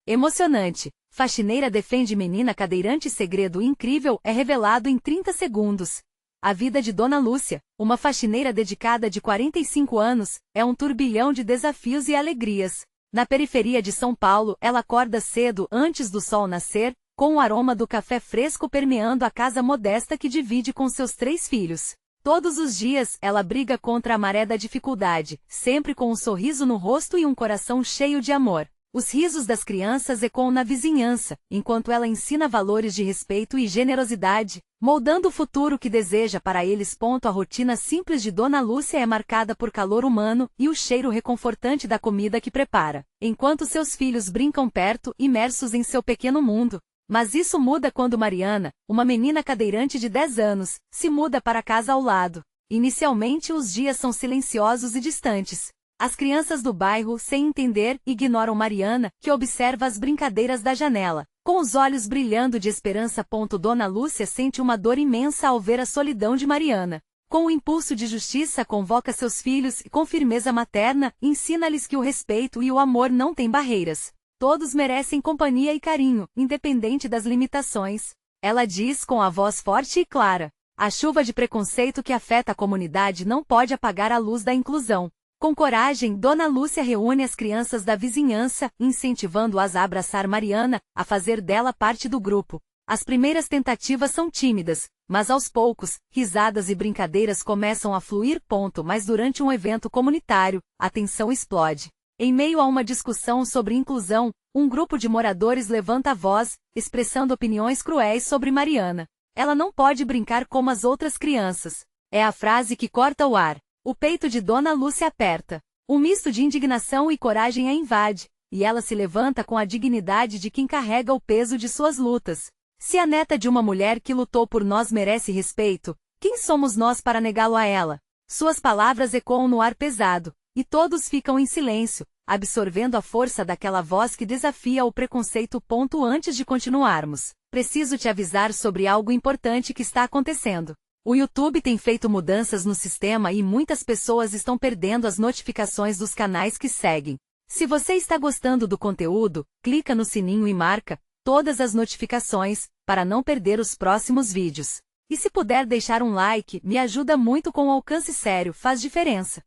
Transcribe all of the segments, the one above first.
Emocionante. Faxineira defende menina cadeirante. Segredo incrível é revelado em 30 segundos. A vida de Dona Lúcia, uma faxineira dedicada de 45 anos, é um turbilhão de desafios e alegrias. Na periferia de São Paulo, ela acorda cedo antes do sol nascer, com o aroma do café fresco permeando a casa modesta que divide com seus 3 filhos. Todos os dias, ela briga contra a maré da dificuldade, sempre com um sorriso no rosto e um coração cheio de amor. Os risos das crianças ecoam na vizinhança, enquanto ela ensina valores de respeito e generosidade, moldando o futuro que deseja para eles. A rotina simples de Dona Lúcia é marcada por calor humano e o cheiro reconfortante da comida que prepara, enquanto seus filhos brincam perto, imersos em seu pequeno mundo. Mas isso muda quando Mariana, uma menina cadeirante de 10 anos, se muda para a casa ao lado. Inicialmente os dias são silenciosos e distantes. As crianças do bairro, sem entender, ignoram Mariana, que observa as brincadeiras da janela, com os olhos brilhando de esperança. Dona Lúcia sente uma dor imensa ao ver a solidão de Mariana. Com o impulso de justiça, convoca seus filhos e, com firmeza materna, ensina-lhes que o respeito e o amor não têm barreiras. Todos merecem companhia e carinho, independente das limitações. Ela diz com a voz forte e clara: a chuva de preconceito que afeta a comunidade não pode apagar a luz da inclusão. Com coragem, Dona Lúcia reúne as crianças da vizinhança, incentivando-as a abraçar Mariana, a fazer dela parte do grupo. As primeiras tentativas são tímidas, mas aos poucos, risadas e brincadeiras começam a fluir. Mas durante um evento comunitário, a tensão explode. Em meio a uma discussão sobre inclusão, um grupo de moradores levanta a voz, expressando opiniões cruéis sobre Mariana. Ela não pode brincar como as outras crianças. É a frase que corta o ar. O peito de Dona Lúcia aperta. Um misto de indignação e coragem a invade, e ela se levanta com a dignidade de quem carrega o peso de suas lutas. Se a neta de uma mulher que lutou por nós merece respeito, quem somos nós para negá-lo a ela? Suas palavras ecoam no ar pesado, e todos ficam em silêncio, absorvendo a força daquela voz que desafia o preconceito. Antes de continuarmos, preciso te avisar sobre algo importante que está acontecendo. O YouTube tem feito mudanças no sistema e muitas pessoas estão perdendo as notificações dos canais que seguem. Se você está gostando do conteúdo, clica no sininho e marca todas as notificações, para não perder os próximos vídeos. E se puder deixar um like, me ajuda muito. Com alcance sério, faz diferença.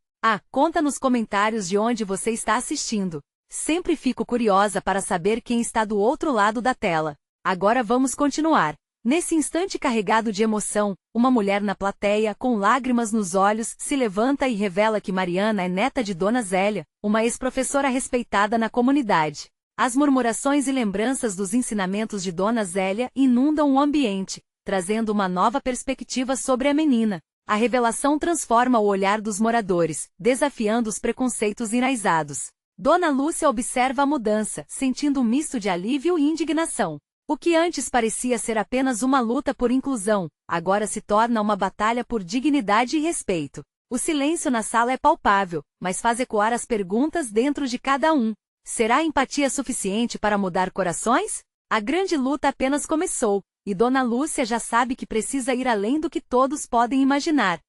Conta nos comentários de onde você está assistindo. Sempre fico curiosa para saber quem está do outro lado da tela. Agora vamos continuar. Nesse instante carregado de emoção, uma mulher na plateia, com lágrimas nos olhos, se levanta e revela que Mariana é neta de Dona Zélia, uma ex-professora respeitada na comunidade. As murmurações e lembranças dos ensinamentos de Dona Zélia inundam o ambiente, trazendo uma nova perspectiva sobre a menina. A revelação transforma o olhar dos moradores, desafiando os preconceitos enraizados. Dona Lúcia observa a mudança, sentindo um misto de alívio e indignação. O que antes parecia ser apenas uma luta por inclusão, agora se torna uma batalha por dignidade e respeito. O silêncio na sala é palpável, mas faz ecoar as perguntas dentro de cada um. Será a empatia suficiente para mudar corações? A grande luta apenas começou, e Dona Lúcia já sabe que precisa ir além do que todos podem imaginar.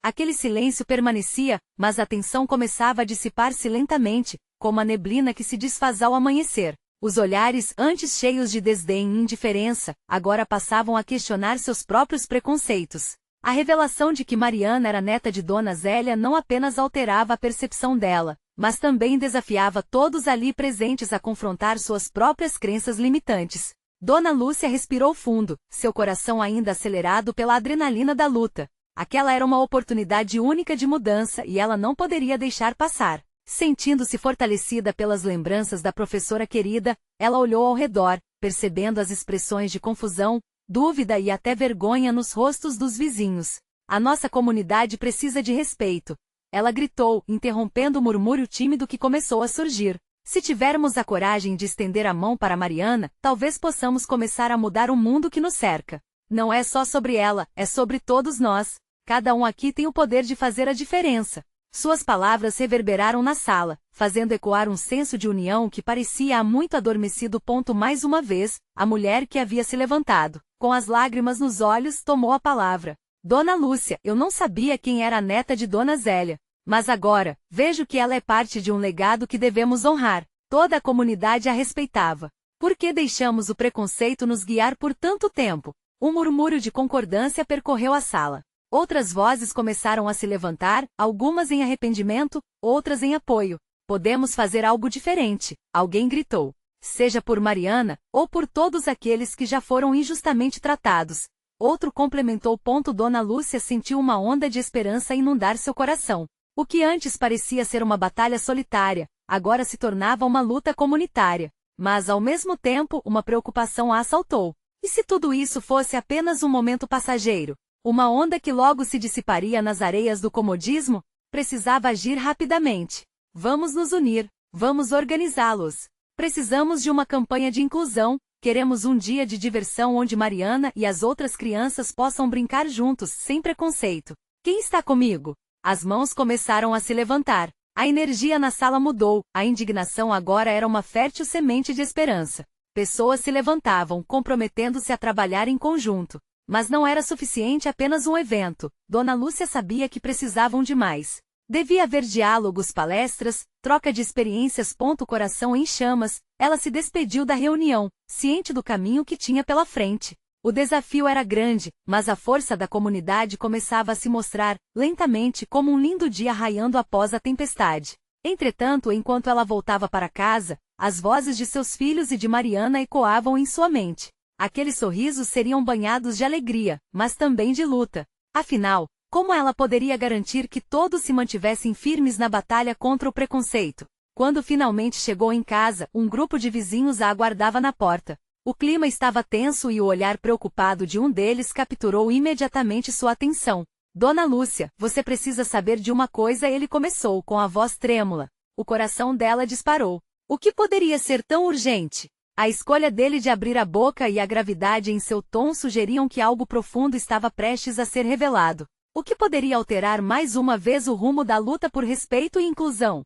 Aquele silêncio permanecia, mas a tensão começava a dissipar-se lentamente, como a neblina que se desfaz ao amanhecer. Os olhares, antes cheios de desdém e indiferença, agora passavam a questionar seus próprios preconceitos. A revelação de que Mariana era neta de Dona Zélia não apenas alterava a percepção dela, mas também desafiava todos ali presentes a confrontar suas próprias crenças limitantes. Dona Lúcia respirou fundo, seu coração ainda acelerado pela adrenalina da luta. Aquela era uma oportunidade única de mudança e ela não poderia deixar passar. Sentindo-se fortalecida pelas lembranças da professora querida, ela olhou ao redor, percebendo as expressões de confusão, dúvida e até vergonha nos rostos dos vizinhos. A nossa comunidade precisa de respeito. Ela gritou, interrompendo o murmúrio tímido que começou a surgir. Se tivermos a coragem de estender a mão para Mariana, talvez possamos começar a mudar o mundo que nos cerca. Não é só sobre ela, é sobre todos nós. Cada um aqui tem o poder de fazer a diferença. Suas palavras reverberaram na sala, fazendo ecoar um senso de união que parecia há muito adormecido. Mais uma vez, a mulher que havia se levantado, com as lágrimas nos olhos, tomou a palavra. Dona Lúcia, eu não sabia quem era a neta de Dona Zélia. Mas agora, vejo que ela é parte de um legado que devemos honrar. Toda a comunidade a respeitava. Por que deixamos o preconceito nos guiar por tanto tempo? Um murmúrio de concordância percorreu a sala. Outras vozes começaram a se levantar, algumas em arrependimento, outras em apoio. Podemos fazer algo diferente, alguém gritou. Seja por Mariana, ou por todos aqueles que já foram injustamente tratados. Outro complementou. Dona Lúcia sentiu uma onda de esperança inundar seu coração. O que antes parecia ser uma batalha solitária, agora se tornava uma luta comunitária. Mas, ao mesmo tempo, uma preocupação a assaltou. E se tudo isso fosse apenas um momento passageiro? Uma onda que logo se dissiparia nas areias do comodismo? Precisava agir rapidamente. Vamos nos unir. Vamos organizá-los. Precisamos de uma campanha de inclusão. Queremos um dia de diversão onde Mariana e as outras crianças possam brincar juntos, sem preconceito. Quem está comigo? As mãos começaram a se levantar. A energia na sala mudou. A indignação agora era uma fértil semente de esperança. Pessoas se levantavam, comprometendo-se a trabalhar em conjunto. Mas não era suficiente apenas um evento. Dona Lúcia sabia que precisavam de mais. Devia haver diálogos, palestras, troca de experiências. Coração em chamas, ela se despediu da reunião, ciente do caminho que tinha pela frente. O desafio era grande, mas a força da comunidade começava a se mostrar, lentamente, como um lindo dia raiando após a tempestade. Entretanto, enquanto ela voltava para casa, as vozes de seus filhos e de Mariana ecoavam em sua mente. Aqueles sorrisos seriam banhados de alegria, mas também de luta. Afinal, como ela poderia garantir que todos se mantivessem firmes na batalha contra o preconceito? Quando finalmente chegou em casa, um grupo de vizinhos a aguardava na porta. O clima estava tenso e o olhar preocupado de um deles capturou imediatamente sua atenção. Dona Lúcia, você precisa saber de uma coisa, ele começou com a voz trêmula. O coração dela disparou. O que poderia ser tão urgente? A escolha dele de abrir a boca e a gravidade em seu tom sugeriam que algo profundo estava prestes a ser revelado. O que poderia alterar mais uma vez o rumo da luta por respeito e inclusão?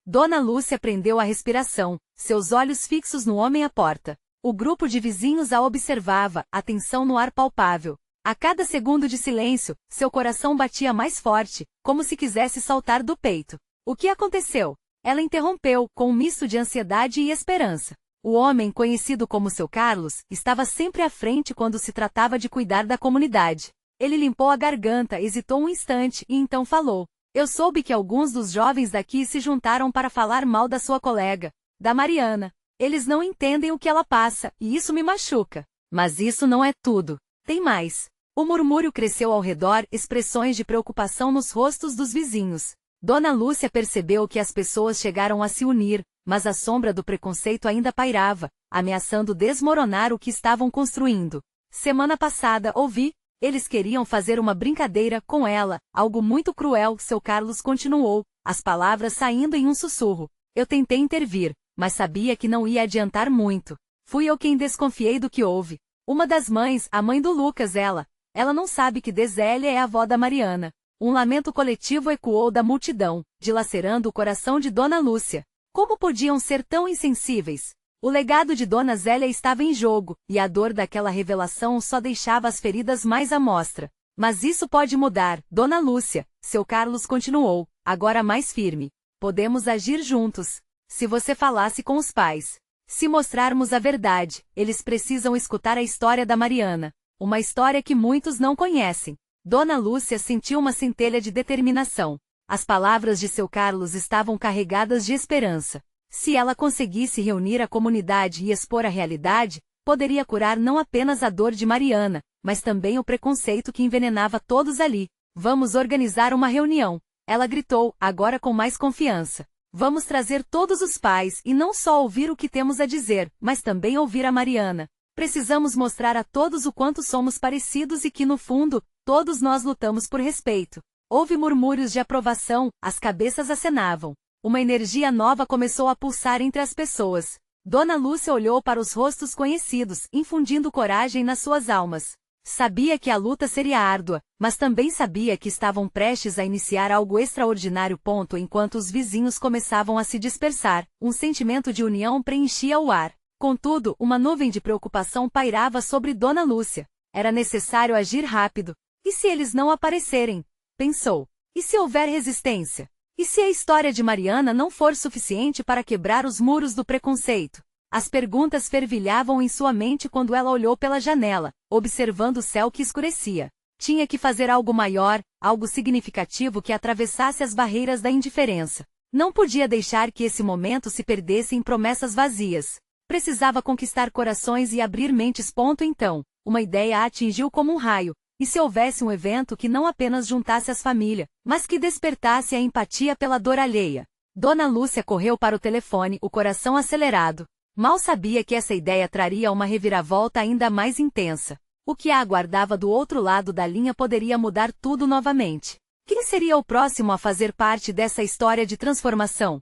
Dona Lúcia prendeu a respiração, seus olhos fixos no homem à porta. O grupo de vizinhos a observava, a tensão no ar palpável. A cada segundo de silêncio, seu coração batia mais forte, como se quisesse saltar do peito. O que aconteceu? Ela interrompeu, com um misto de ansiedade e esperança. O homem, conhecido como Seu Carlos, estava sempre à frente quando se tratava de cuidar da comunidade. Ele limpou a garganta, hesitou um instante e então falou. Eu soube que alguns dos jovens daqui se juntaram para falar mal da sua colega, da Mariana. Eles não entendem o que ela passa, e isso me machuca. Mas isso não é tudo. Tem mais. O murmúrio cresceu ao redor, expressões de preocupação nos rostos dos vizinhos. Dona Lúcia percebeu que as pessoas chegaram a se unir, mas a sombra do preconceito ainda pairava, ameaçando desmoronar o que estavam construindo. Semana passada ouvi, eles queriam fazer uma brincadeira com ela, algo muito cruel. Seu Carlos continuou, as palavras saindo em um sussurro. Eu tentei intervir, mas sabia que não ia adiantar muito. Fui eu quem desconfiei do que houve. Uma das mães, a mãe do Lucas, ela não sabe que Desélia é a avó da Mariana. Um lamento coletivo ecoou da multidão, dilacerando o coração de Dona Lúcia. Como podiam ser tão insensíveis? O legado de Dona Zélia estava em jogo, e a dor daquela revelação só deixava as feridas mais à mostra. Mas isso pode mudar, Dona Lúcia, Seu Carlos continuou, agora mais firme. Podemos agir juntos. Se você falasse com os pais. Se mostrarmos a verdade, eles precisam escutar a história da Mariana. Uma história que muitos não conhecem. Dona Lúcia sentiu uma centelha de determinação. As palavras de Seu Carlos estavam carregadas de esperança. Se ela conseguisse reunir a comunidade e expor a realidade, poderia curar não apenas a dor de Mariana, mas também o preconceito que envenenava todos ali. Vamos organizar uma reunião. Ela gritou, agora com mais confiança. Vamos trazer todos os pais e não só ouvir o que temos a dizer, mas também ouvir a Mariana. Precisamos mostrar a todos o quanto somos parecidos e que, no fundo, todos nós lutamos por respeito. Houve murmúrios de aprovação, as cabeças acenavam. Uma energia nova começou a pulsar entre as pessoas. Dona Lúcia olhou para os rostos conhecidos, infundindo coragem nas suas almas. Sabia que a luta seria árdua, mas também sabia que estavam prestes a iniciar algo extraordinário. Enquanto os vizinhos começavam a se dispersar, um sentimento de união preenchia o ar. Contudo, uma nuvem de preocupação pairava sobre Dona Lúcia. Era necessário agir rápido. E se eles não aparecerem? Pensou. E se houver resistência? E se a história de Mariana não for suficiente para quebrar os muros do preconceito? As perguntas fervilhavam em sua mente quando ela olhou pela janela, observando o céu que escurecia. Tinha que fazer algo maior, algo significativo que atravessasse as barreiras da indiferença. Não podia deixar que esse momento se perdesse em promessas vazias. Precisava conquistar corações e abrir mentes. Então, uma ideia a atingiu como um raio. E se houvesse um evento que não apenas juntasse as famílias, mas que despertasse a empatia pela dor alheia? Dona Lúcia correu para o telefone, o coração acelerado. Mal sabia que essa ideia traria uma reviravolta ainda mais intensa. O que a aguardava do outro lado da linha poderia mudar tudo novamente. Quem seria o próximo a fazer parte dessa história de transformação?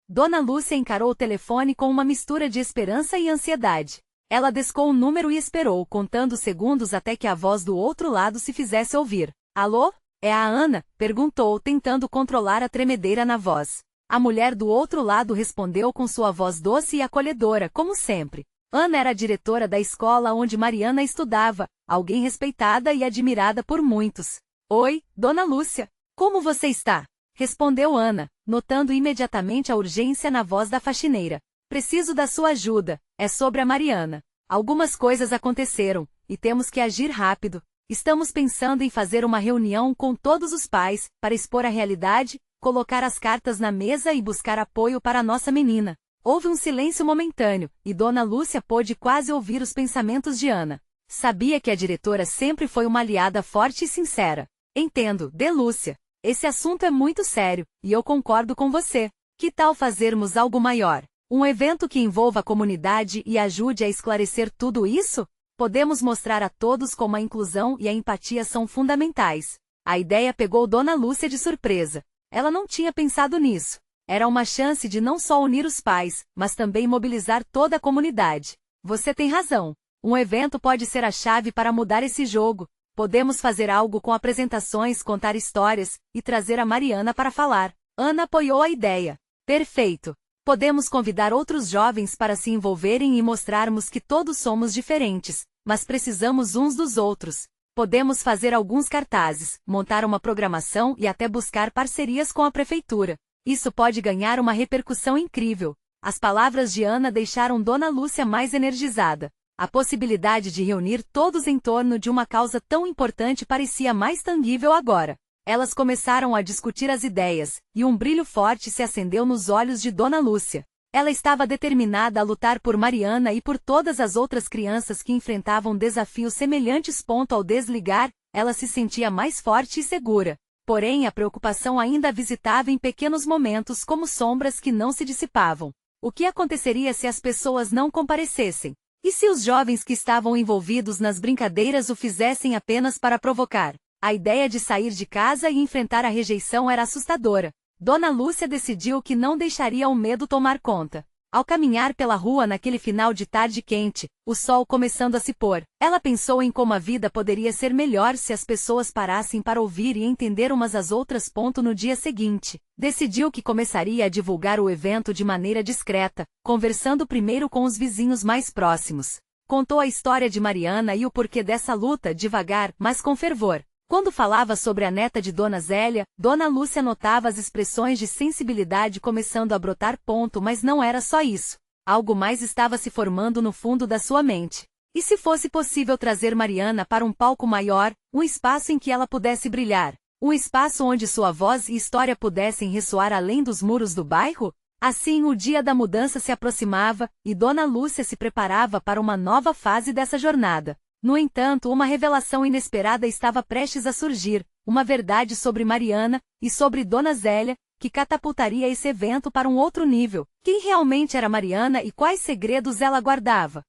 Dona Lúcia encarou o telefone com uma mistura de esperança e ansiedade. Ela descou o número e esperou, contando segundos até que a voz do outro lado se fizesse ouvir. Alô? É a Ana? Perguntou, tentando controlar a tremedeira na voz. A mulher do outro lado respondeu com sua voz doce e acolhedora, como sempre. Ana era a diretora da escola onde Mariana estudava, alguém respeitada e admirada por muitos. Oi, Dona Lúcia. Como você está? Respondeu Ana, notando imediatamente a urgência na voz da faxineira. Preciso da sua ajuda, é sobre a Mariana. Algumas coisas aconteceram, e temos que agir rápido. Estamos pensando em fazer uma reunião com todos os pais, para expor a realidade, colocar as cartas na mesa e buscar apoio para a nossa menina. Houve um silêncio momentâneo, e Dona Lúcia pôde quase ouvir os pensamentos de Ana. Sabia que a diretora sempre foi uma aliada forte e sincera. Entendo, de Lúcia. Esse assunto é muito sério, e eu concordo com você. Que tal fazermos algo maior? Um evento que envolva a comunidade e ajude a esclarecer tudo isso? Podemos mostrar a todos como a inclusão e a empatia são fundamentais. A ideia pegou Dona Lúcia de surpresa. Ela não tinha pensado nisso. Era uma chance de não só unir os pais, mas também mobilizar toda a comunidade. Você tem razão. Um evento pode ser a chave para mudar esse jogo. Podemos fazer algo com apresentações, contar histórias, e trazer a Mariana para falar. Ana apoiou a ideia. Perfeito. Podemos convidar outros jovens para se envolverem e mostrarmos que todos somos diferentes, mas precisamos uns dos outros. Podemos fazer alguns cartazes, montar uma programação e até buscar parcerias com a prefeitura. Isso pode ganhar uma repercussão incrível. As palavras de Ana deixaram Dona Lúcia mais energizada. A possibilidade de reunir todos em torno de uma causa tão importante parecia mais tangível agora. Elas começaram a discutir as ideias, e um brilho forte se acendeu nos olhos de Dona Lúcia. Ela estava determinada a lutar por Mariana e por todas as outras crianças que enfrentavam desafios semelhantes. Ao desligar, ela se sentia mais forte e segura. Porém, a preocupação ainda a visitava em pequenos momentos como sombras que não se dissipavam. O que aconteceria se as pessoas não comparecessem? E se os jovens que estavam envolvidos nas brincadeiras o fizessem apenas para provocar? A ideia de sair de casa e enfrentar a rejeição era assustadora. Dona Lúcia decidiu que não deixaria o medo tomar conta. Ao caminhar pela rua naquele final de tarde quente, o sol começando a se pôr, ela pensou em como a vida poderia ser melhor se as pessoas parassem para ouvir e entender umas às outras. No dia seguinte, decidiu que começaria a divulgar o evento de maneira discreta, conversando primeiro com os vizinhos mais próximos. Contou a história de Mariana e o porquê dessa luta devagar, mas com fervor. Quando falava sobre a neta de Dona Zélia, Dona Lúcia notava as expressões de sensibilidade começando a brotar. Mas não era só isso. Algo mais estava se formando no fundo da sua mente. E se fosse possível trazer Mariana para um palco maior, um espaço em que ela pudesse brilhar? Um espaço onde sua voz e história pudessem ressoar além dos muros do bairro? Assim, o dia da mudança se aproximava, e Dona Lúcia se preparava para uma nova fase dessa jornada. No entanto, uma revelação inesperada estava prestes a surgir, uma verdade sobre Mariana, e sobre Dona Zélia, que catapultaria esse evento para um outro nível. Quem realmente era Mariana e quais segredos ela guardava?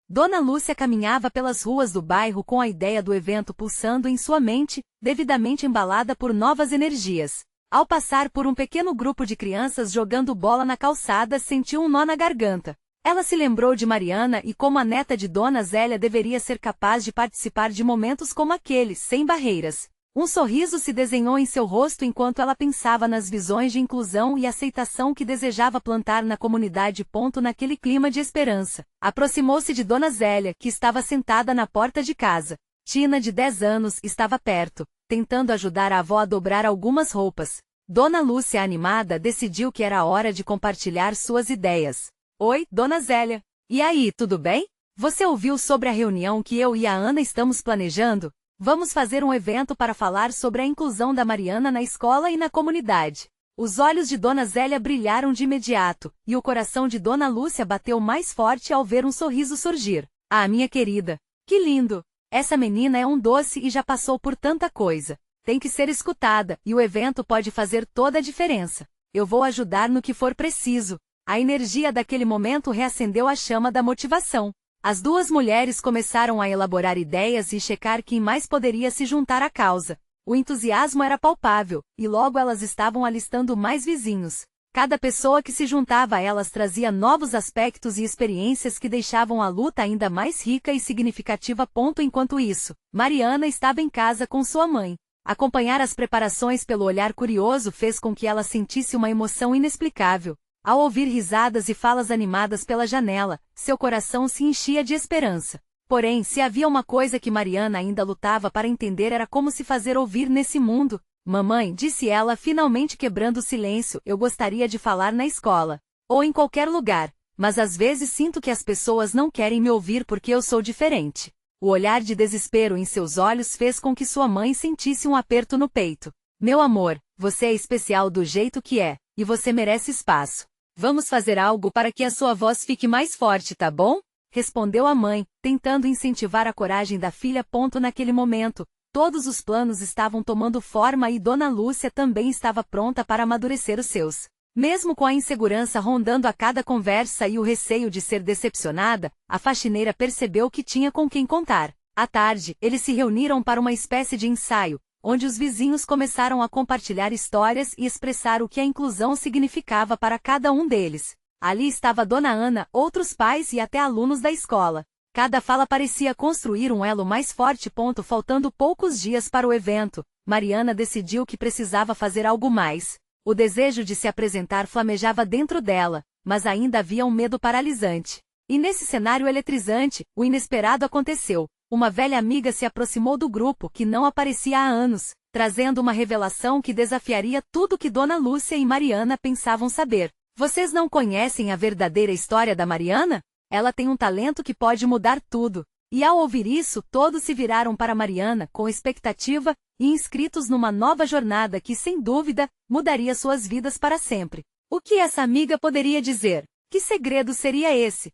Dona Lúcia caminhava pelas ruas do bairro com a ideia do evento pulsando em sua mente, devidamente embalada por novas energias. Ao passar por um pequeno grupo de crianças jogando bola na calçada, sentiu um nó na garganta. Ela se lembrou de Mariana e como a neta de Dona Zélia deveria ser capaz de participar de momentos como aqueles, sem barreiras. Um sorriso se desenhou em seu rosto enquanto ela pensava nas visões de inclusão e aceitação que desejava plantar na comunidade. Naquele clima de esperança, aproximou-se de Dona Zélia, que estava sentada na porta de casa. Tina, de 10 anos, estava perto, tentando ajudar a avó a dobrar algumas roupas. Dona Lúcia, animada, decidiu que era hora de compartilhar suas ideias. Oi, Dona Zélia. E aí, tudo bem? Você ouviu sobre a reunião que eu e a Ana estamos planejando? Vamos fazer um evento para falar sobre a inclusão da Mariana na escola e na comunidade. Os olhos de Dona Zélia brilharam de imediato, e o coração de Dona Lúcia bateu mais forte ao ver um sorriso surgir. Ah, minha querida! Que lindo! Essa menina é um doce e já passou por tanta coisa. Tem que ser escutada, e o evento pode fazer toda a diferença. Eu vou ajudar no que for preciso. A energia daquele momento reacendeu a chama da motivação. As duas mulheres começaram a elaborar ideias e checar quem mais poderia se juntar à causa. O entusiasmo era palpável, e logo elas estavam alistando mais vizinhos. Cada pessoa que se juntava a elas trazia novos aspectos e experiências que deixavam a luta ainda mais rica e significativa. Enquanto isso, Mariana estava em casa com sua mãe. Acompanhar as preparações pelo olhar curioso fez com que ela sentisse uma emoção inexplicável. Ao ouvir risadas e falas animadas pela janela, seu coração se enchia de esperança. Porém, se havia uma coisa que Mariana ainda lutava para entender era como se fazer ouvir nesse mundo. Mamãe, disse ela, finalmente quebrando o silêncio, eu gostaria de falar na escola. Ou em qualquer lugar, mas às vezes sinto que as pessoas não querem me ouvir porque eu sou diferente. O olhar de desespero em seus olhos fez com que sua mãe sentisse um aperto no peito. Meu amor, você é especial do jeito que é, e você merece espaço. Vamos fazer algo para que a sua voz fique mais forte, tá bom? Respondeu a mãe, tentando incentivar a coragem da filha. Naquele momento, todos os planos estavam tomando forma e Dona Lúcia também estava pronta para amadurecer os seus. Mesmo com a insegurança rondando a cada conversa e o receio de ser decepcionada, a faxineira percebeu que tinha com quem contar. À tarde, eles se reuniram para uma espécie de ensaio, onde os vizinhos começaram a compartilhar histórias e expressar o que a inclusão significava para cada um deles. Ali estava Dona Ana, outros pais e até alunos da escola. Cada fala parecia construir um elo mais forte. Faltando poucos dias para o evento, Mariana decidiu que precisava fazer algo mais. O desejo de se apresentar flamejava dentro dela, mas ainda havia um medo paralisante. E nesse cenário eletrizante, o inesperado aconteceu. Uma velha amiga se aproximou do grupo que não aparecia há anos, trazendo uma revelação que desafiaria tudo que Dona Lúcia e Mariana pensavam saber. Vocês não conhecem a verdadeira história da Mariana? Ela tem um talento que pode mudar tudo. E ao ouvir isso, todos se viraram para Mariana com expectativa e inscritos numa nova jornada que, sem dúvida, mudaria suas vidas para sempre. O que essa amiga poderia dizer? Que segredo seria esse?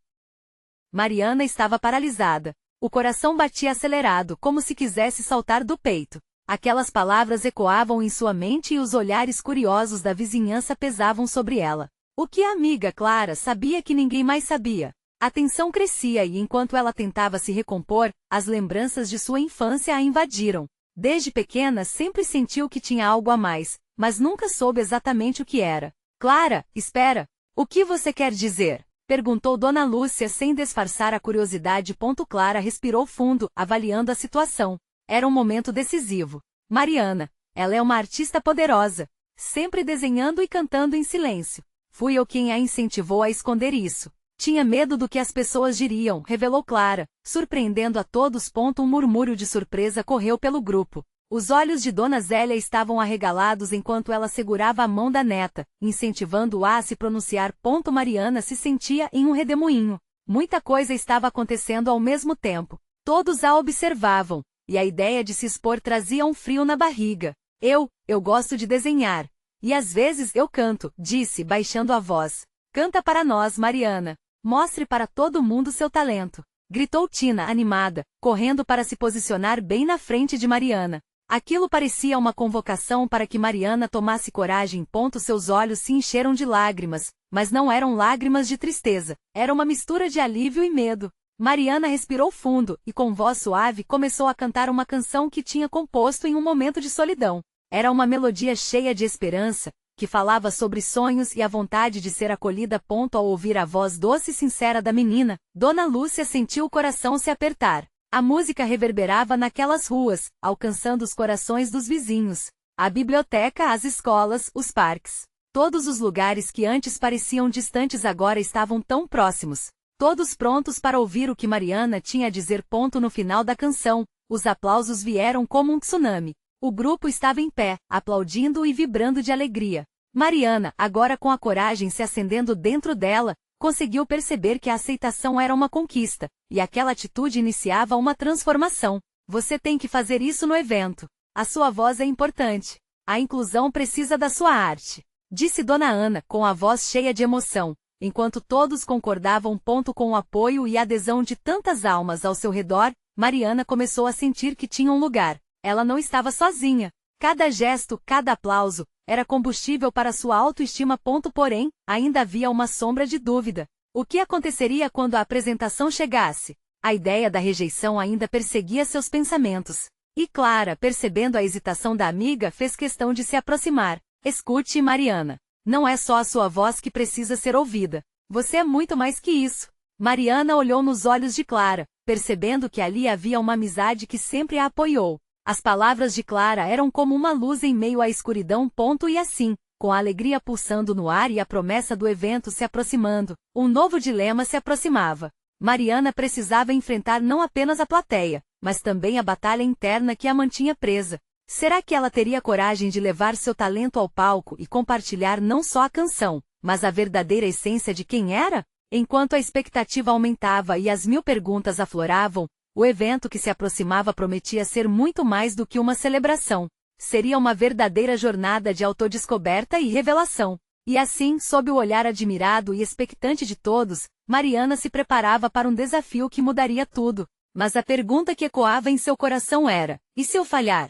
Mariana estava paralisada. O coração batia acelerado, como se quisesse saltar do peito. Aquelas palavras ecoavam em sua mente e os olhares curiosos da vizinhança pesavam sobre ela. O que a amiga Clara sabia que ninguém mais sabia? A tensão crescia e enquanto ela tentava se recompor, as lembranças de sua infância a invadiram. Desde pequena sempre sentiu que tinha algo a mais, mas nunca soube exatamente o que era. Clara, espera! O que você quer dizer? Perguntou Dona Lúcia sem disfarçar a curiosidade. Clara respirou fundo, avaliando a situação. Era um momento decisivo. Mariana, ela é uma artista poderosa, sempre desenhando e cantando em silêncio. Fui eu quem a incentivou a esconder isso. Tinha medo do que as pessoas diriam, revelou Clara, surpreendendo a todos. Um murmúrio de surpresa correu pelo grupo. Os olhos de Dona Zélia estavam arregalados enquanto ela segurava a mão da neta, incentivando-a a se pronunciar. Mariana se sentia em um redemoinho. Muita coisa estava acontecendo ao mesmo tempo. Todos a observavam, e a ideia de se expor trazia um frio na barriga. Eu gosto de desenhar. E às vezes eu canto, disse, baixando a voz. Canta para nós, Mariana. Mostre para todo mundo seu talento. Gritou Tina, animada, correndo para se posicionar bem na frente de Mariana. Aquilo parecia uma convocação para que Mariana tomasse coragem. Seus olhos se encheram de lágrimas, mas não eram lágrimas de tristeza, era uma mistura de alívio e medo. Mariana respirou fundo e com voz suave começou a cantar uma canção que tinha composto em um momento de solidão. Era uma melodia cheia de esperança, que falava sobre sonhos e a vontade de ser acolhida. Ao ouvir a voz doce e sincera da menina, Dona Lúcia sentiu o coração se apertar. A música reverberava naquelas ruas, alcançando os corações dos vizinhos. A biblioteca, as escolas, os parques. Todos os lugares que antes pareciam distantes agora estavam tão próximos. Todos prontos para ouvir o que Mariana tinha a dizer. No final da canção, os aplausos vieram como um tsunami. O grupo estava em pé, aplaudindo e vibrando de alegria. Mariana, agora com a coragem se acendendo dentro dela, conseguiu perceber que a aceitação era uma conquista, e aquela atitude iniciava uma transformação. Você tem que fazer isso no evento. A sua voz é importante. A inclusão precisa da sua arte, disse Dona Ana, com a voz cheia de emoção, enquanto todos concordavam. Com o apoio e adesão de tantas almas ao seu redor, Mariana começou a sentir que tinha um lugar. Ela não estava sozinha. Cada gesto, cada aplauso, era combustível para sua autoestima. Porém, ainda havia uma sombra de dúvida. O que aconteceria quando a apresentação chegasse? A ideia da rejeição ainda perseguia seus pensamentos. E Clara, percebendo a hesitação da amiga, fez questão de se aproximar. Escute, Mariana. Não é só a sua voz que precisa ser ouvida. Você é muito mais que isso. Mariana olhou nos olhos de Clara, percebendo que ali havia uma amizade que sempre a apoiou. As palavras de Clara eram como uma luz em meio à escuridão. E assim, com a alegria pulsando no ar e a promessa do evento se aproximando, um novo dilema se aproximava. Mariana precisava enfrentar não apenas a plateia, mas também a batalha interna que a mantinha presa. Será que ela teria coragem de levar seu talento ao palco e compartilhar não só a canção, mas a verdadeira essência de quem era? Enquanto a expectativa aumentava e as mil perguntas afloravam, o evento que se aproximava prometia ser muito mais do que uma celebração. Seria uma verdadeira jornada de autodescoberta e revelação. E assim, sob o olhar admirado e expectante de todos, Mariana se preparava para um desafio que mudaria tudo. Mas a pergunta que ecoava em seu coração era: e se eu falhar?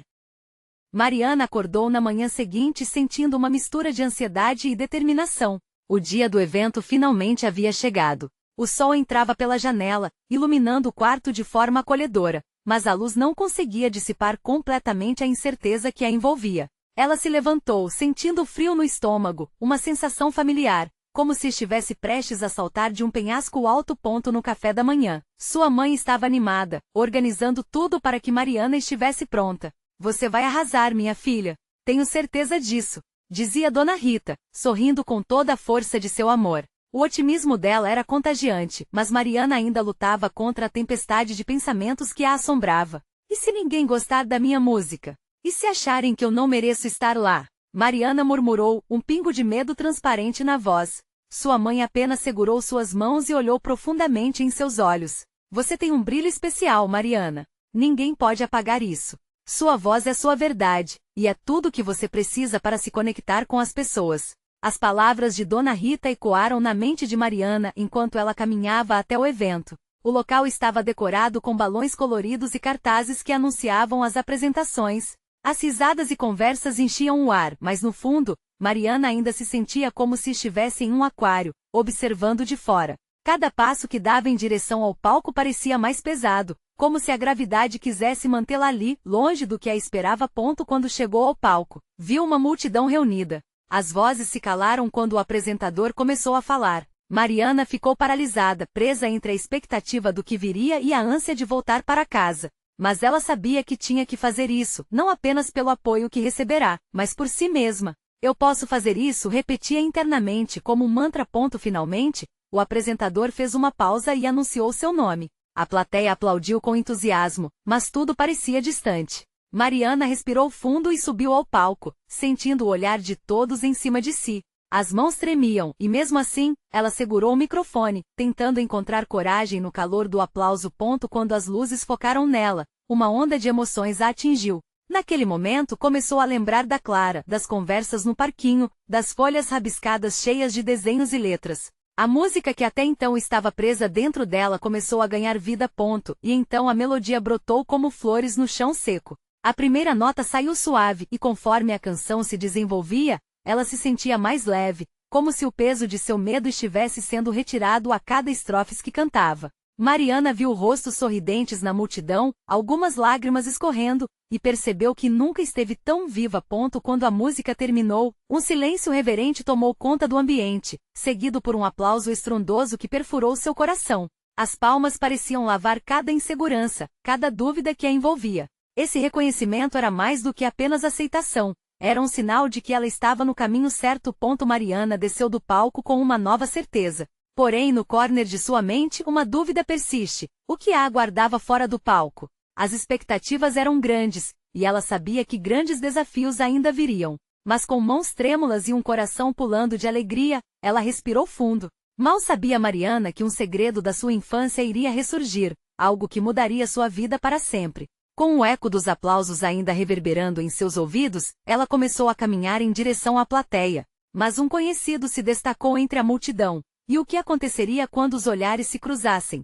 Mariana acordou na manhã seguinte sentindo uma mistura de ansiedade e determinação. O dia do evento finalmente havia chegado. O sol entrava pela janela, iluminando o quarto de forma acolhedora, mas a luz não conseguia dissipar completamente a incerteza que a envolvia. Ela se levantou, sentindo frio no estômago, uma sensação familiar, como se estivesse prestes a saltar de um penhasco alto. No café da manhã, sua mãe estava animada, organizando tudo para que Mariana estivesse pronta. Você vai arrasar, minha filha. Tenho certeza disso, dizia Dona Rita, sorrindo com toda a força de seu amor. O otimismo dela era contagiante, mas Mariana ainda lutava contra a tempestade de pensamentos que a assombrava. E se ninguém gostar da minha música? E se acharem que eu não mereço estar lá? Mariana murmurou, um pingo de medo transparente na voz. Sua mãe apenas segurou suas mãos e olhou profundamente em seus olhos. Você tem um brilho especial, Mariana. Ninguém pode apagar isso. Sua voz é sua verdade, e é tudo o que você precisa para se conectar com as pessoas. As palavras de Dona Rita ecoaram na mente de Mariana enquanto ela caminhava até o evento. O local estava decorado com balões coloridos e cartazes que anunciavam as apresentações. As risadas e conversas enchiam o ar, mas no fundo, Mariana ainda se sentia como se estivesse em um aquário, observando de fora. Cada passo que dava em direção ao palco parecia mais pesado, como se a gravidade quisesse mantê-la ali, longe do que a esperava. Quando chegou ao palco, viu uma multidão reunida. As vozes se calaram quando o apresentador começou a falar. Mariana ficou paralisada, presa entre a expectativa do que viria e a ânsia de voltar para casa. Mas ela sabia que tinha que fazer isso, não apenas pelo apoio que receberá, mas por si mesma. Eu posso fazer isso, repetia internamente como um mantra. Finalmente, o apresentador fez uma pausa e anunciou seu nome. A plateia aplaudiu com entusiasmo, mas tudo parecia distante. Mariana respirou fundo e subiu ao palco, sentindo o olhar de todos em cima de si. As mãos tremiam, e mesmo assim, ela segurou o microfone, tentando encontrar coragem no calor do aplauso. Quando as luzes focaram nela, uma onda de emoções a atingiu. Naquele momento começou a lembrar da Clara, das conversas no parquinho, das folhas rabiscadas cheias de desenhos e letras. A música que até então estava presa dentro dela começou a ganhar vida. E então a melodia brotou como flores no chão seco. A primeira nota saiu suave e conforme a canção se desenvolvia, ela se sentia mais leve, como se o peso de seu medo estivesse sendo retirado a cada estrofe que cantava. Mariana viu rostos sorridentes na multidão, algumas lágrimas escorrendo, e percebeu que nunca esteve tão viva. Quando a música terminou, um silêncio reverente tomou conta do ambiente, seguido por um aplauso estrondoso que perfurou seu coração. As palmas pareciam lavar cada insegurança, cada dúvida que a envolvia. Esse reconhecimento era mais do que apenas aceitação. Era um sinal de que ela estava no caminho certo. Mariana desceu do palco com uma nova certeza. Porém, no córner de sua mente, uma dúvida persiste. O que a aguardava fora do palco? As expectativas eram grandes, e ela sabia que grandes desafios ainda viriam. Mas com mãos trêmulas e um coração pulando de alegria, ela respirou fundo. Mal sabia Mariana que um segredo da sua infância iria ressurgir, algo que mudaria sua vida para sempre. Com o eco dos aplausos ainda reverberando em seus ouvidos, ela começou a caminhar em direção à plateia. Mas um conhecido se destacou entre a multidão. E o que aconteceria quando os olhares se cruzassem?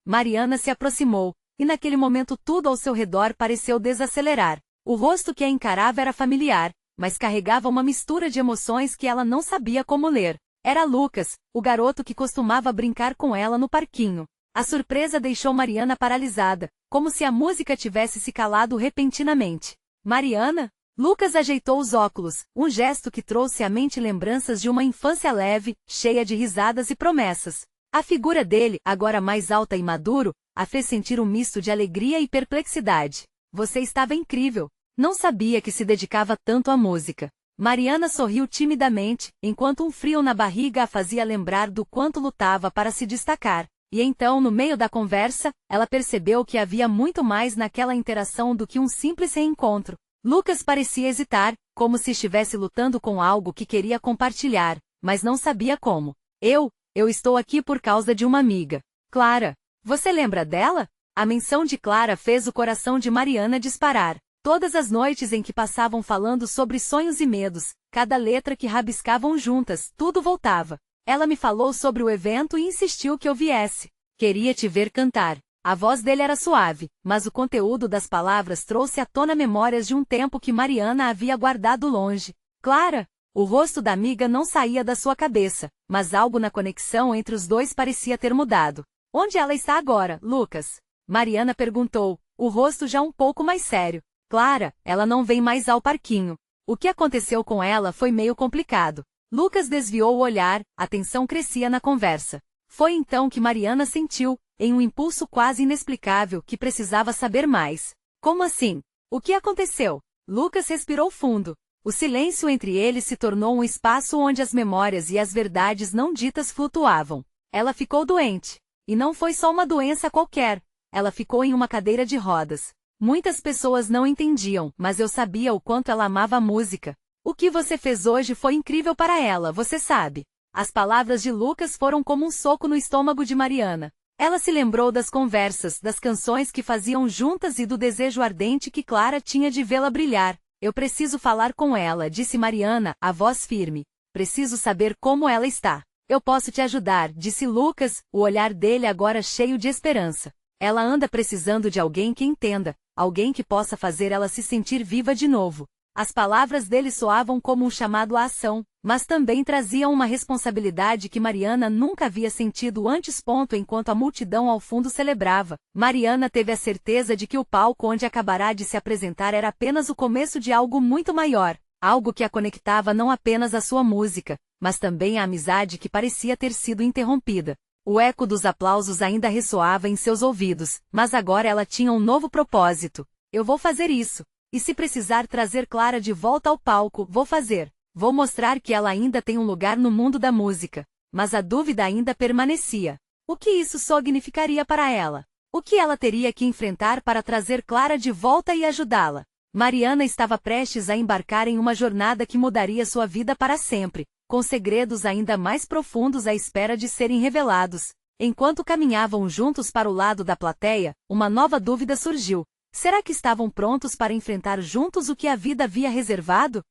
Mariana se aproximou, e naquele momento tudo ao seu redor pareceu desacelerar. O rosto que a encarava era familiar, mas carregava uma mistura de emoções que ela não sabia como ler. Era Lucas, o garoto que costumava brincar com ela no parquinho. A surpresa deixou Mariana paralisada, como se a música tivesse se calado repentinamente. Mariana? Lucas ajeitou os óculos, um gesto que trouxe à mente lembranças de uma infância leve, cheia de risadas e promessas. A figura dele, agora mais alta e maduro, a fez sentir um misto de alegria e perplexidade. Você estava incrível. Não sabia que se dedicava tanto à música. Mariana sorriu timidamente, enquanto um frio na barriga a fazia lembrar do quanto lutava para se destacar. E então, no meio da conversa, ela percebeu que havia muito mais naquela interação do que um simples reencontro. Lucas parecia hesitar, como se estivesse lutando com algo que queria compartilhar, mas não sabia como. Eu estou aqui por causa de uma amiga. Clara. Você lembra dela? A menção de Clara fez o coração de Mariana disparar. Todas as noites em que passavam falando sobre sonhos e medos, cada letra que rabiscavam juntas, tudo voltava. Ela me falou sobre o evento e insistiu que eu viesse. Queria te ver cantar. A voz dele era suave, mas o conteúdo das palavras trouxe à tona memórias de um tempo que Mariana havia guardado longe. Clara? O rosto da amiga não saía da sua cabeça, mas algo na conexão entre os dois parecia ter mudado. Onde ela está agora, Lucas? Mariana perguntou, o rosto já um pouco mais sério. Clara, ela não vem mais ao parquinho. O que aconteceu com ela foi meio complicado. Lucas desviou o olhar, a tensão crescia na conversa. Foi então que Mariana sentiu, em um impulso quase inexplicável, que precisava saber mais. Como assim? O que aconteceu? Lucas respirou fundo. O silêncio entre eles se tornou um espaço onde as memórias e as verdades não ditas flutuavam. Ela ficou doente. E não foi só uma doença qualquer. Ela ficou em uma cadeira de rodas. Muitas pessoas não entendiam, mas eu sabia o quanto ela amava a música. O que você fez hoje foi incrível para ela, você sabe. As palavras de Lucas foram como um soco no estômago de Mariana. Ela se lembrou das conversas, das canções que faziam juntas e do desejo ardente que Clara tinha de vê-la brilhar. Eu preciso falar com ela, disse Mariana, a voz firme. Preciso saber como ela está. Eu posso te ajudar, disse Lucas, o olhar dele agora cheio de esperança. Ela anda precisando de alguém que entenda, alguém que possa fazer ela se sentir viva de novo. As palavras dele soavam como um chamado à ação, mas também traziam uma responsabilidade que Mariana nunca havia sentido antes. Enquanto a multidão ao fundo celebrava, Mariana teve a certeza de que o palco onde acabará de se apresentar era apenas o começo de algo muito maior, algo que a conectava não apenas à sua música, mas também à amizade que parecia ter sido interrompida. O eco dos aplausos ainda ressoava em seus ouvidos, mas agora ela tinha um novo propósito. Eu vou fazer isso. E se precisar trazer Clara de volta ao palco, vou fazer. Vou mostrar que ela ainda tem um lugar no mundo da música. Mas a dúvida ainda permanecia. O que isso significaria para ela? O que ela teria que enfrentar para trazer Clara de volta e ajudá-la? Mariana estava prestes a embarcar em uma jornada que mudaria sua vida para sempre, com segredos ainda mais profundos à espera de serem revelados. Enquanto caminhavam juntos para o lado da plateia, uma nova dúvida surgiu. Será que estavam prontos para enfrentar juntos o que a vida havia reservado?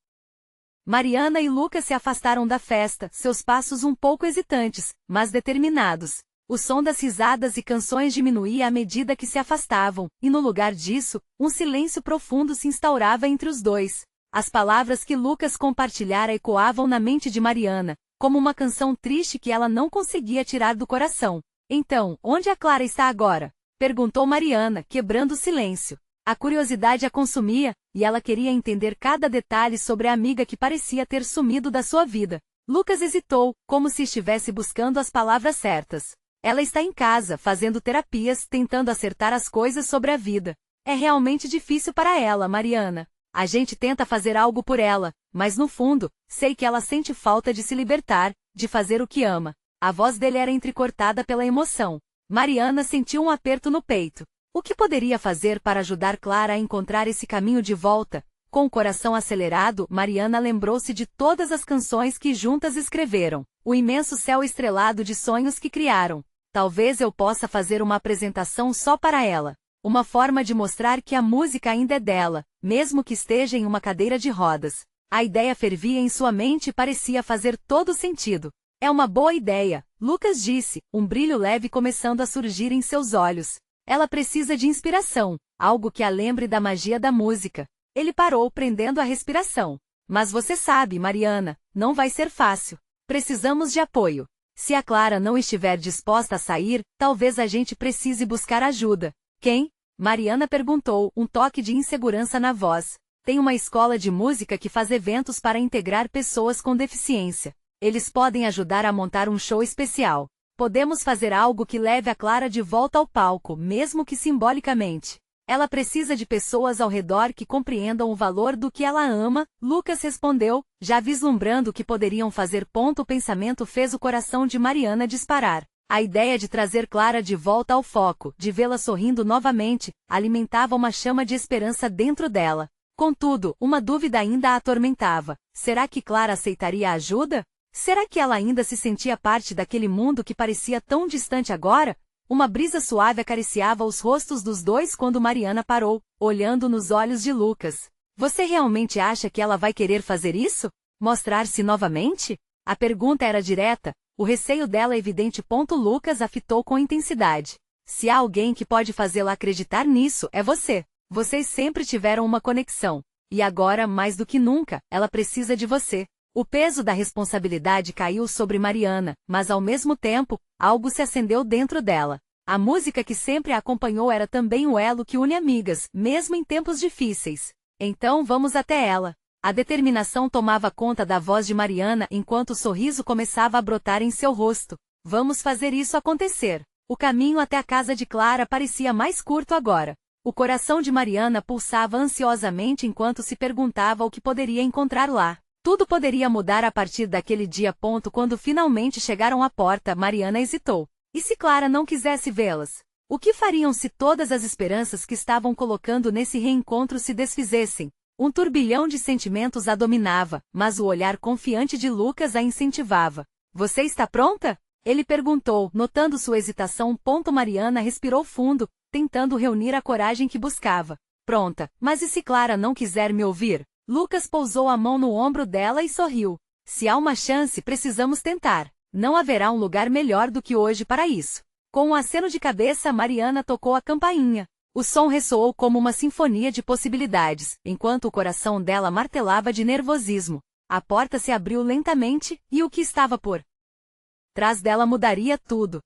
Mariana e Lucas se afastaram da festa, seus passos um pouco hesitantes, mas determinados. O som das risadas e canções diminuía à medida que se afastavam, e no lugar disso, um silêncio profundo se instaurava entre os dois. As palavras que Lucas compartilhara ecoavam na mente de Mariana, como uma canção triste que ela não conseguia tirar do coração. Então, onde a Clara está agora? Perguntou Mariana, quebrando o silêncio. A curiosidade a consumia, e ela queria entender cada detalhe sobre a amiga que parecia ter sumido da sua vida. Lucas hesitou, como se estivesse buscando as palavras certas. Ela está em casa, fazendo terapias, tentando acertar as coisas sobre a vida. É realmente difícil para ela, Mariana. A gente tenta fazer algo por ela, mas no fundo, sei que ela sente falta de se libertar, de fazer o que ama. A voz dele era entrecortada pela emoção. Mariana sentiu um aperto no peito. O que poderia fazer para ajudar Clara a encontrar esse caminho de volta? Com o coração acelerado, Mariana lembrou-se de todas as canções que juntas escreveram, o imenso céu estrelado de sonhos que criaram. Talvez eu possa fazer uma apresentação só para ela. Uma forma de mostrar que a música ainda é dela, mesmo que esteja em uma cadeira de rodas. A ideia fervia em sua mente e parecia fazer todo sentido. É uma boa ideia, Lucas disse, um brilho leve começando a surgir em seus olhos. Ela precisa de inspiração, algo que a lembre da magia da música. Ele parou, prendendo a respiração. Mas você sabe, Mariana, não vai ser fácil. Precisamos de apoio. Se a Clara não estiver disposta a sair, talvez a gente precise buscar ajuda. Quem? Mariana perguntou, um toque de insegurança na voz. Tem uma escola de música que faz eventos para integrar pessoas com deficiência. Eles podem ajudar a montar um show especial. Podemos fazer algo que leve a Clara de volta ao palco, mesmo que simbolicamente. Ela precisa de pessoas ao redor que compreendam o valor do que ela ama, Lucas respondeu, já vislumbrando o que poderiam fazer. O pensamento fez o coração de Mariana disparar. A ideia de trazer Clara de volta ao foco, de vê-la sorrindo novamente, alimentava uma chama de esperança dentro dela. Contudo, uma dúvida ainda a atormentava. Será que Clara aceitaria a ajuda? Será que ela ainda se sentia parte daquele mundo que parecia tão distante agora? Uma brisa suave acariciava os rostos dos dois quando Mariana parou, olhando nos olhos de Lucas. Você realmente acha que ela vai querer fazer isso? Mostrar-se novamente? A pergunta era direta, o receio dela evidente. Lucas a fitou com intensidade. Se há alguém que pode fazê-la acreditar nisso, é você. Vocês sempre tiveram uma conexão. E agora, mais do que nunca, ela precisa de você. O peso da responsabilidade caiu sobre Mariana, mas ao mesmo tempo, algo se acendeu dentro dela. A música que sempre a acompanhou era também o elo que une amigas, mesmo em tempos difíceis. Então vamos até ela. A determinação tomava conta da voz de Mariana enquanto o sorriso começava a brotar em seu rosto. Vamos fazer isso acontecer. O caminho até a casa de Clara parecia mais curto agora. O coração de Mariana pulsava ansiosamente enquanto se perguntava o que poderia encontrar lá. Tudo poderia mudar a partir daquele dia. Quando finalmente chegaram à porta, Mariana hesitou. E se Clara não quisesse vê-las? O que fariam se todas as esperanças que estavam colocando nesse reencontro se desfizessem? Um turbilhão de sentimentos a dominava, mas o olhar confiante de Lucas a incentivava. Você está pronta? Ele perguntou, notando sua hesitação. Mariana respirou fundo, tentando reunir a coragem que buscava. Pronta, mas e se Clara não quiser me ouvir? Lucas pousou a mão no ombro dela e sorriu. Se há uma chance, precisamos tentar. Não haverá um lugar melhor do que hoje para isso. Com um aceno de cabeça, Mariana tocou a campainha. O som ressoou como uma sinfonia de possibilidades, enquanto o coração dela martelava de nervosismo. A porta se abriu lentamente, e o que estava por trás dela mudaria tudo.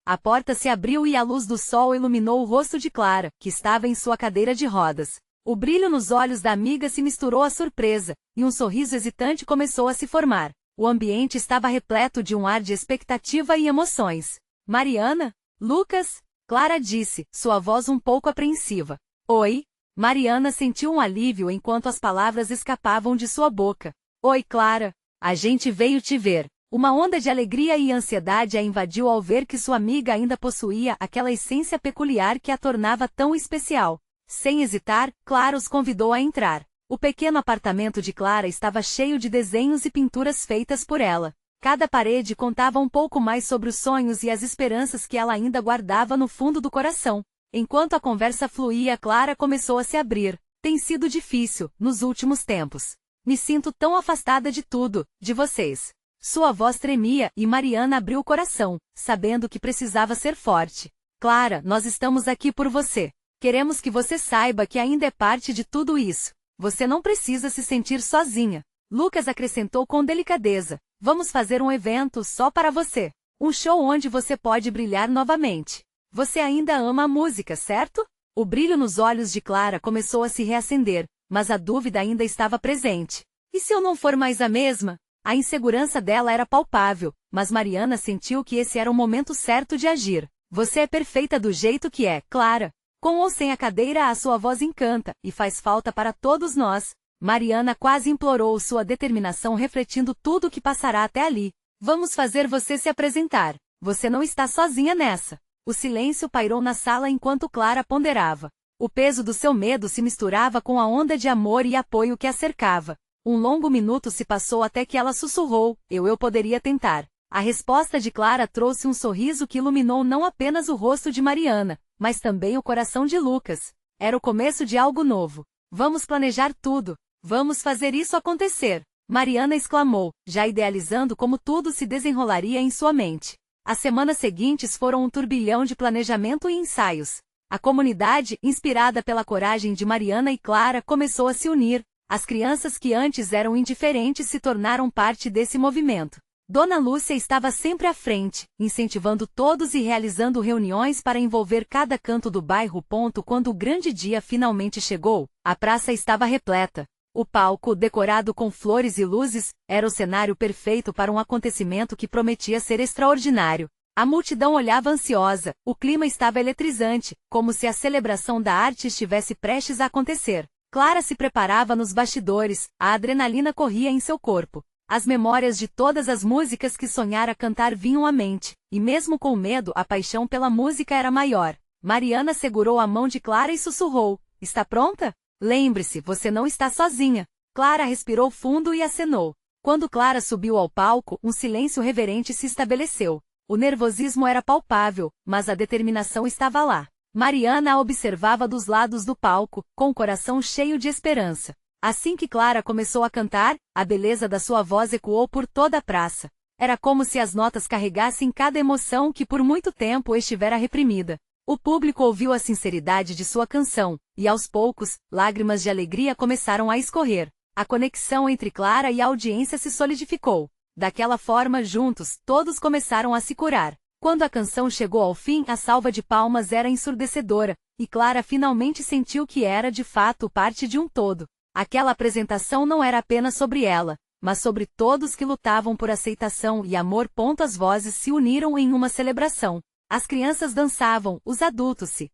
A porta se abriu e a luz do sol iluminou o rosto de Clara, que estava em sua cadeira de rodas. O brilho nos olhos da amiga se misturou à surpresa, e um sorriso hesitante começou a se formar. O ambiente estava repleto de um ar de expectativa e emoções. Mariana? Lucas? Clara disse, sua voz um pouco apreensiva. Oi? Mariana sentiu um alívio enquanto as palavras escapavam de sua boca. Oi, Clara. A gente veio te ver. Uma onda de alegria e ansiedade a invadiu ao ver que sua amiga ainda possuía aquela essência peculiar que a tornava tão especial. Sem hesitar, Clara os convidou a entrar. O pequeno apartamento de Clara estava cheio de desenhos e pinturas feitas por ela. Cada parede contava um pouco mais sobre os sonhos e as esperanças que ela ainda guardava no fundo do coração. Enquanto a conversa fluía, Clara começou a se abrir. Tem sido difícil, nos últimos tempos. Me sinto tão afastada de tudo, de vocês. Sua voz tremia e Mariana abriu o coração, sabendo que precisava ser forte. Clara, nós estamos aqui por você. Queremos que você saiba que ainda é parte de tudo isso. Você não precisa se sentir sozinha. Lucas acrescentou com delicadeza. Vamos fazer um evento só para você. Um show onde você pode brilhar novamente. Você ainda ama a música, certo? O brilho nos olhos de Clara começou a se reacender, mas a dúvida ainda estava presente. E se eu não for mais a mesma? A insegurança dela era palpável, mas Mariana sentiu que esse era o momento certo de agir. Você é perfeita do jeito que é, Clara. Com ou sem a cadeira, a sua voz encanta, e faz falta para todos nós. Mariana quase implorou sua determinação, refletindo tudo o que passará até ali. Vamos fazer você se apresentar. Você não está sozinha nessa. O silêncio pairou na sala enquanto Clara ponderava. O peso do seu medo se misturava com a onda de amor e apoio que a cercava. Um longo minuto se passou até que ela sussurrou: eu poderia tentar. A resposta de Clara trouxe um sorriso que iluminou não apenas o rosto de Mariana, mas também o coração de Lucas. Era o começo de algo novo. Vamos planejar tudo. Vamos fazer isso acontecer. Mariana exclamou, já idealizando como tudo se desenrolaria em sua mente. As semanas seguintes foram um turbilhão de planejamento e ensaios. A comunidade, inspirada pela coragem de Mariana e Clara, começou a se unir. As crianças que antes eram indiferentes se tornaram parte desse movimento. Dona Lúcia estava sempre à frente, incentivando todos e realizando reuniões para envolver cada canto do bairro. Quando o grande dia finalmente chegou, a praça estava repleta. O palco, decorado com flores e luzes, era o cenário perfeito para um acontecimento que prometia ser extraordinário. A multidão olhava ansiosa, o clima estava eletrizante, como se a celebração da arte estivesse prestes a acontecer. Clara se preparava nos bastidores, a adrenalina corria em seu corpo. As memórias de todas as músicas que sonhara cantar vinham à mente, e mesmo com medo, a paixão pela música era maior. Mariana segurou a mão de Clara e sussurrou: está pronta? Lembre-se, você não está sozinha. Clara respirou fundo e acenou. Quando Clara subiu ao palco, um silêncio reverente se estabeleceu. O nervosismo era palpável, mas a determinação estava lá. Mariana a observava dos lados do palco, com o coração cheio de esperança. Assim que Clara começou a cantar, a beleza da sua voz ecoou por toda a praça. Era como se as notas carregassem cada emoção que por muito tempo estivera reprimida. O público ouviu a sinceridade de sua canção, e aos poucos, lágrimas de alegria começaram a escorrer. A conexão entre Clara e a audiência se solidificou. Daquela forma, juntos, todos começaram a se curar. Quando a canção chegou ao fim, a salva de palmas era ensurdecedora, e Clara finalmente sentiu que era de fato parte de um todo. Aquela apresentação não era apenas sobre ela, mas sobre todos que lutavam por aceitação e amor. As vozes se uniram em uma celebração. As crianças dançavam, os adultos se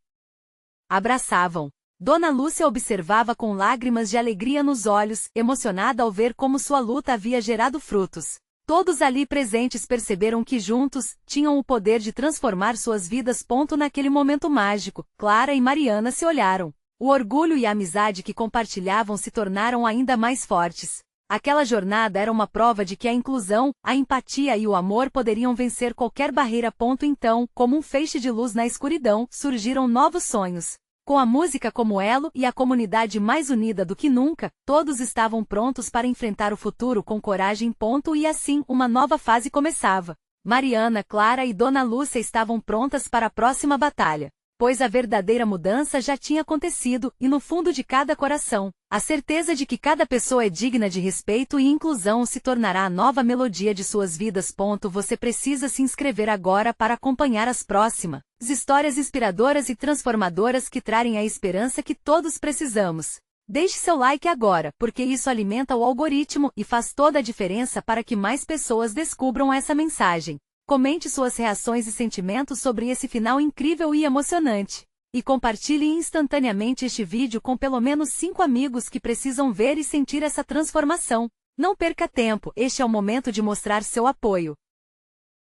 abraçavam. Dona Lúcia observava com lágrimas de alegria nos olhos, emocionada ao ver como sua luta havia gerado frutos. Todos ali presentes perceberam que juntos, tinham o poder de transformar suas vidas. Naquele momento mágico, Clara e Mariana se olharam. O orgulho e a amizade que compartilhavam se tornaram ainda mais fortes. Aquela jornada era uma prova de que a inclusão, a empatia e o amor poderiam vencer qualquer barreira. Então, como um feixe de luz na escuridão, surgiram novos sonhos. Com a música como elo e a comunidade mais unida do que nunca, todos estavam prontos para enfrentar o futuro com coragem. E assim, uma nova fase começava. Mariana, Clara e Dona Lúcia estavam prontas para a próxima batalha. Pois a verdadeira mudança já tinha acontecido, e no fundo de cada coração, a certeza de que cada pessoa é digna de respeito e inclusão se tornará a nova melodia de suas vidas. Você precisa se inscrever agora para acompanhar as próximas histórias inspiradoras e transformadoras que trarem a esperança que todos precisamos. Deixe seu like agora, porque isso alimenta o algoritmo e faz toda a diferença para que mais pessoas descubram essa mensagem. Comente suas reações e sentimentos sobre esse final incrível e emocionante. E compartilhe instantaneamente este vídeo com pelo menos 5 amigos que precisam ver e sentir essa transformação. Não perca tempo, este é o momento de mostrar seu apoio.